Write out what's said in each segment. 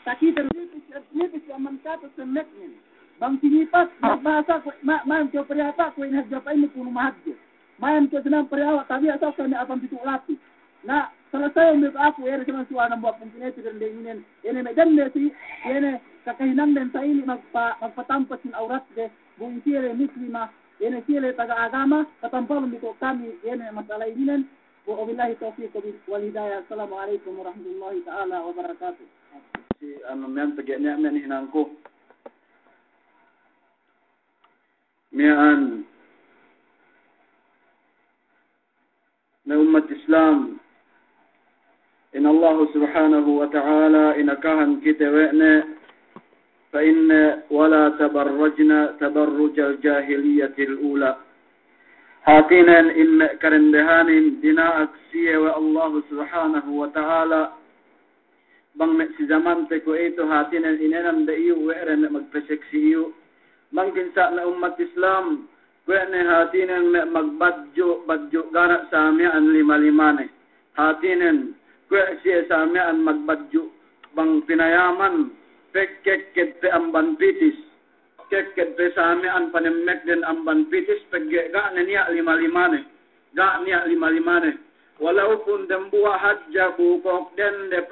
Taki terlipis yang mengkata semeknya. Bang sinipas bahasa main ke perihata ko ini hajapa ini kuno mahadjo. Main ke senam perihawak tapi asal kami akan tituk lati. Nah, selesai untuk aku ya sama suara buat pempunyai dan dengan ini medan desi ini kekahinan dan saya ini magpatampas sin aurat de buing sile muslimah ini sile taga agama katampal untuk kami ini masalah ini. Wabillahi taufiq wal hidayah. Assalamualaikum warahmatullahi taala wabarakatuh. Si men pegeknya men hinangku. Mian na umat Islam in Allah subhanahu wa ta'ala inakahan kita wa'na fa inna wala tabarrajna tabarruj al-jahiliyyah al-ula. Hatinan in karendahanin dina aksiya wa Allah subhanahu wa ta'ala bang si zaman te ko ito hatinan inenam da iyo wa'ran magpaseksi iyo bang kinsa na umat Islam wa'na hatinan magbadjo gana samian lima-limane hatinan kwa siya samian magbadjo bang pinayaman pekkeket pe amban pitis keket besame an panemek den amban pitis pegge ga niya lima-limane walaupun dembua hajja bukok den de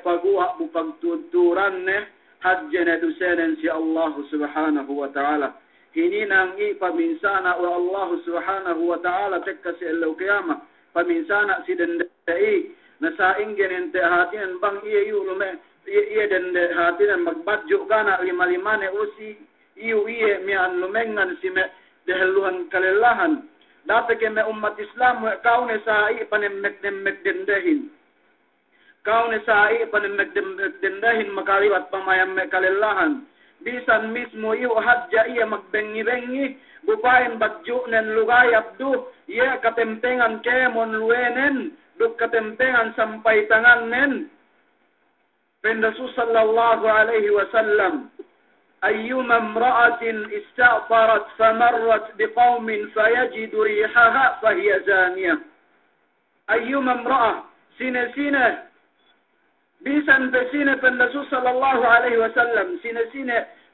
pagua bupag tuturan ne hajja ne dusenen si Allah subhanahu wa ta'ala hininang i paminsana wa Allah subhanahu wa ta'ala tekkasi elaw qiyamah paminsana si dendai nasaing genente hatin bang iyo lume iya dan hatinan magbadjo gana lima-limane usi iyo iya mian lumengan si me deheluhan kalelahan dati ke me umat Islam kau ne sai panemek dendehin makaliwat pamayam me kalelahan bisan mismo iyo hadja iya magbengi-bengi bupain badjo nen lugay abdu iya katempengan kemon luenen duk katempengan sampai tangan nen Rasul sallallahu alaihi wasallam ayyuma imra'atin ista'farat famarrat biqaumin fayajidu rihaha fahiya zaniyah ayyuma imra'ah sina bisan besina Rasul sallallahu alaihi wasallam sina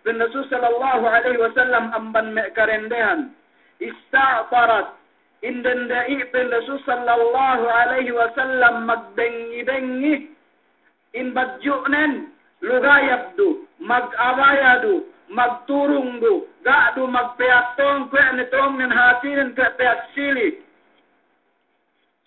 Rasul sallallahu alaihi wasallam amban me karendehan ista'farat indendai Rasul sallallahu alaihi wasallam magbengi-bengi in badjunen lugayabdu mag-abayadu magturungdu ga'du magpeatong kwenetong nen hatinen kepeat sili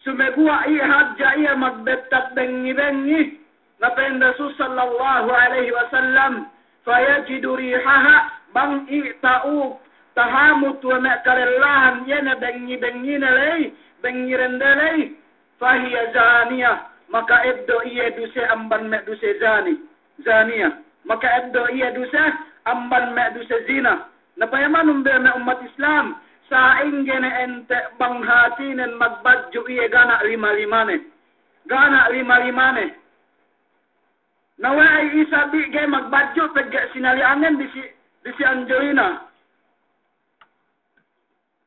sumegua iya hadja iya magbetat bengi-bengi na Rasul sallallahu alaihi wasallam fayajidu rihaha bang i'ta'u tahamut wa ma'karelahan yana bengi-bengi nalay bengi-rendelay fahiya zaniyah maka ebdo iya duse amban me duse zania maka ebdo iya duse amban me duse zina napayaman umbe me umat Islam sa ingene ente bang hatinen magbadjo iya gana lima-limane nawai isa bi gay magbadjo pegge sinalianen disi Angelina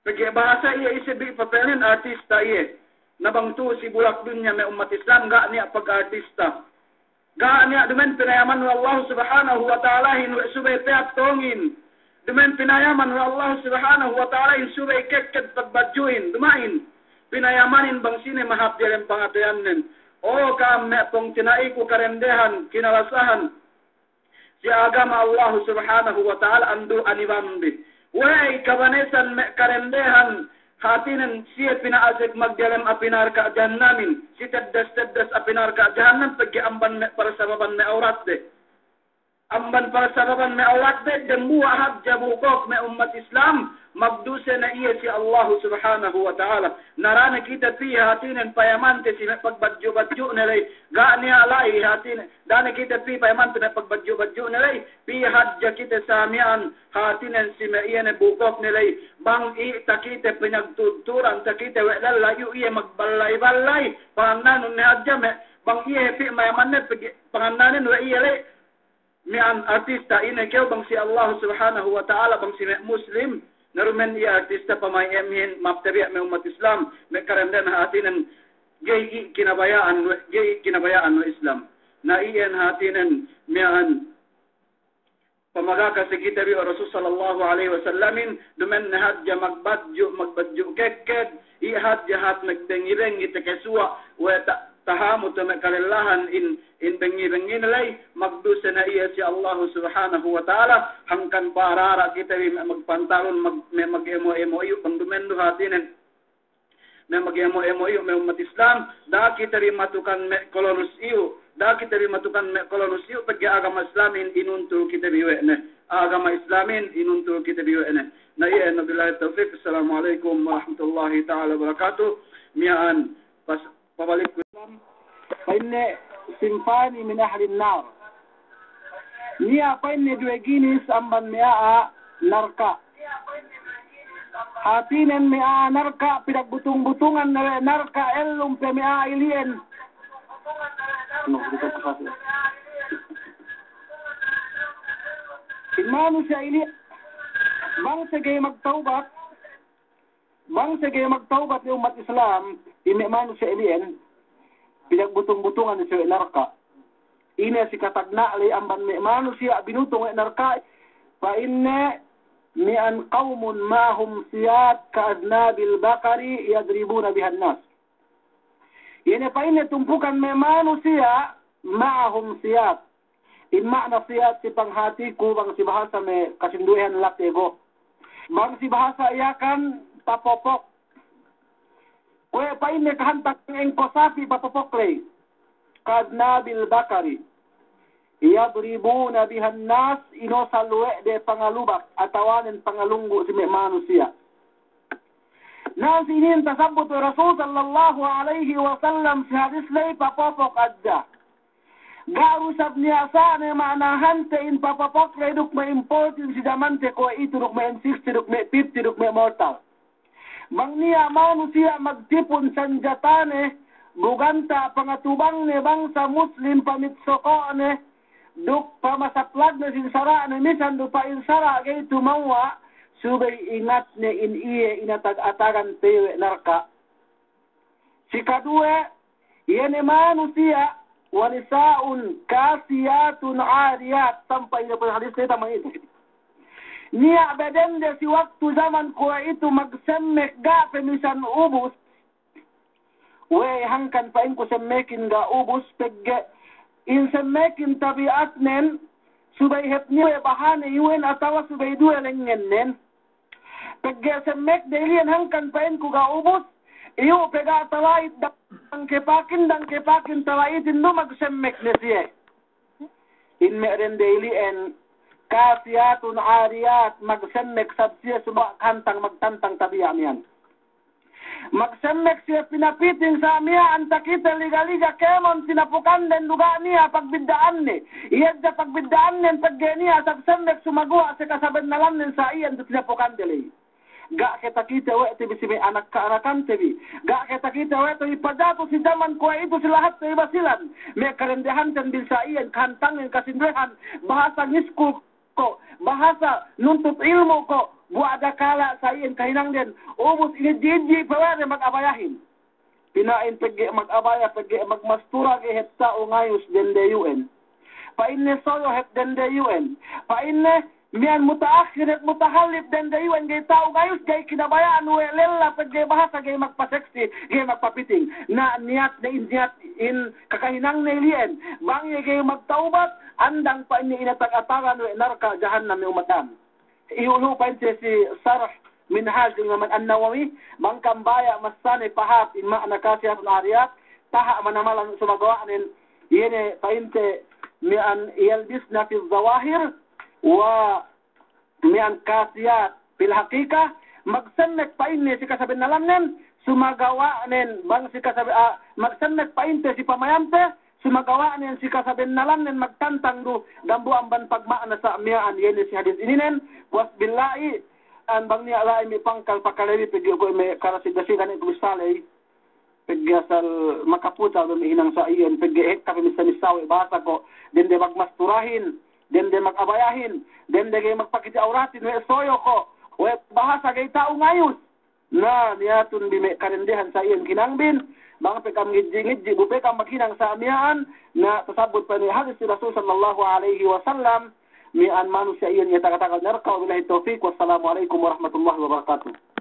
pegge bahasa iya isa bi papelen artista iya nabang tu si bulak dunya me umat Islam ga niya pag-artista ga niya dumen pinayaman wa Allah subhanahu wa ta'ala hin subay peat tongin dumen pinayaman wa Allah subhanahu wa ta'ala hin subay keket pagbadjuin dumain pinayamanin bang sine mahap direm pangatayanen o kam me pong tinai ko karendehan kinalasahan si agama Allah subhanahu wa ta'ala andu anibambi way kabanesan me karendehan hatinan siya pinaasik magdalam apinar ka jahannamin si teddas apinar ka jahannam pagi amban para sababan me aurat de dembuwa hadja bukok me umat Islam magduse na iya si Allah subhanahu wa ta'ala narana kita piya hatinan payamante si pagbadjo nalay ga niya alay hatinan dana kita piya payamante na pagbadjo nalay piya hadja kita samian hatinan si me iya na bukok nalay bang takite pinagtuturan takite walayo iya magbalay panganan ni hadja me bang iya piya mayaman na panganan wa iya lay mian artista ina kaya bang si Allah subhanahu wa ta'ala bang si muslim narumen iya artista pamay emin mapteriak me umat Islam me karendan hatinan gay kinabayaan no Islam na iyan hatinen mian pamagaka sa kita bi Rasul sallallahu alaihi wasallamin dumen hadja magbadju keked ihadja hat nagdengireng itakesua wa tahamu tamakalahan in bengi nalay magdusa na iya si Allah subhanahu wa ta'ala hangkan parara kita bi magpantalon mag-emo iyo pangdumendo hatinen na mag-emo iyo may umat Islam da kita rin matukan me kolonus iyo da kita rin matukan me kolonus iyo pag agama Islamin inuntul kita biwe na agama Islamin inuntul kita biwe na iya nabillahi taufiq. Assalamualaikum warahmatullahi ta'ala wabarakatuh. Mian pabalik ko painne simfani min ahli an-nar niya painne dueginis amban mea narka hatinen mea narka pinagbutung-butungan na narka elum pe mea ilien imanu siya ili bang sige magtaubat ni umat Islam imanu siya ilien pinagbutung-butungan ni siya narka ina si katagna li amban manusia binutong narka fa inna mi'an qaumun ma hum siyat ka aznabil bakari yadribuna biha an-nas ina fa inna tumpukan manusia ma'ahum siyat in makna siyat si panghati ko bang si bahasa me kasinduhan latego bang si bahasa iyakan papopok kwe pa inne kahantak ng kosafi papapokle kadnabil bakari yadribuna biha an-nas ino salwe de pangalubak atawanen pangalunggo si manusia nasinin tasabut Rasul sallallahu alaihi wasallam si hadis lay papapok adda garusab niya sa ne manahan te in papapokle duk may important si damante ko ito duk may 60 duk may 50 duk may mortal bang niya manusia magtipon sanjatane buganta pangatubang ne bangsa muslim pamitsoko ne duk pamasaplag na sinsara ne misan do pa insara gay tumawa subay ingat ne in iye inatag-atagan tewe narka si kadue yene manusia wanisaun kasiyatun ariyat sampai na po hadis nito mga ito niya bedende si waktu zaman ko itu magsemmek ga pemisan ubus we hangkan pain ko semmekin ga ubus pegge in semmekin tabiat nen subay het niya bahane yuen atawa subay duwe lengen nen pegge semmek delian hangkan pain ko ga ubus iyo pega talait dang kepakin talaitin no magsemmek ne siya in meren daily and kasiyatun ariyat magsemmek sabsiya suba kantang magtantang tabiyan yan magsemmek siya pinapiting sa miya antakita liga-liga kemon sinapukan den duga niya pagbidaan ni iyadda pagbidaan nen paggeniya sabsemmek sumagawa sa kasaban nalam nen sa iyan do sinapukan dili ga kita we tibi si anak kaanakan tibi ga kita we to ipadato si zaman ko ito si lahat sa ibasilan may karendehan ten bil sa iyan kantang ng kasindrehan bahasa ngisko ko bahasa nuntut ilmu ko buada kala sa iyan kahinang din ubos inidiji pawere mag-abayahin pinain pegi mag-abaya pegi magmastura ge hetta o ngayos dende UN pa inne soyo het dende UN pa inne mian mutaakhir at mutahalif dende UN ge tao ngayos ge kinabayaan we lella pegi bahasa ge magpaseksi ge magpapiting na niat na injat in kakahinang nilien bang ge magtaubat andang pa ini inatag-atagan we narka jahannam ni umatan iulo pa si sarh minhaj ng an-Nawawi bangkam baya masani pahat in ma'na kasiyat al-ariyat taha manamalan sumagawa nin yene painte mian yalbisna fi zawahir wa mian kasiyat fil haqiqa magsannek painte si kasabin nalamnen sumagawa nin bang si kasabi magsannek painte si pamayante sumagawa niyan si kasabin nalang nen magtantang do dambu amban pagmaan sa amyaan yen si hadis ininen was billahi an bang niya ala mi pangkal pakalewi pegyo ko may karasigasigan ito misalay pegyasal makaputa do mi hinang sa iyon pegyek ka misawi basa ko dende magmasturahin dende magabayahin dende gay magpakiti auratin we soyo ko we bahasa gay tao ngayos na niyatun bime karendehan sa iyon kinangbin mga pekam ngidji bupekam maghinang sa amiaan na tasabot pa ni hadis si Rasul sallallahu alaihi wasallam mi an manusia iyan yatakatakal narqa. Wabillahi taufiq. Wassalamualaikum warahmatullahi wabarakatuh.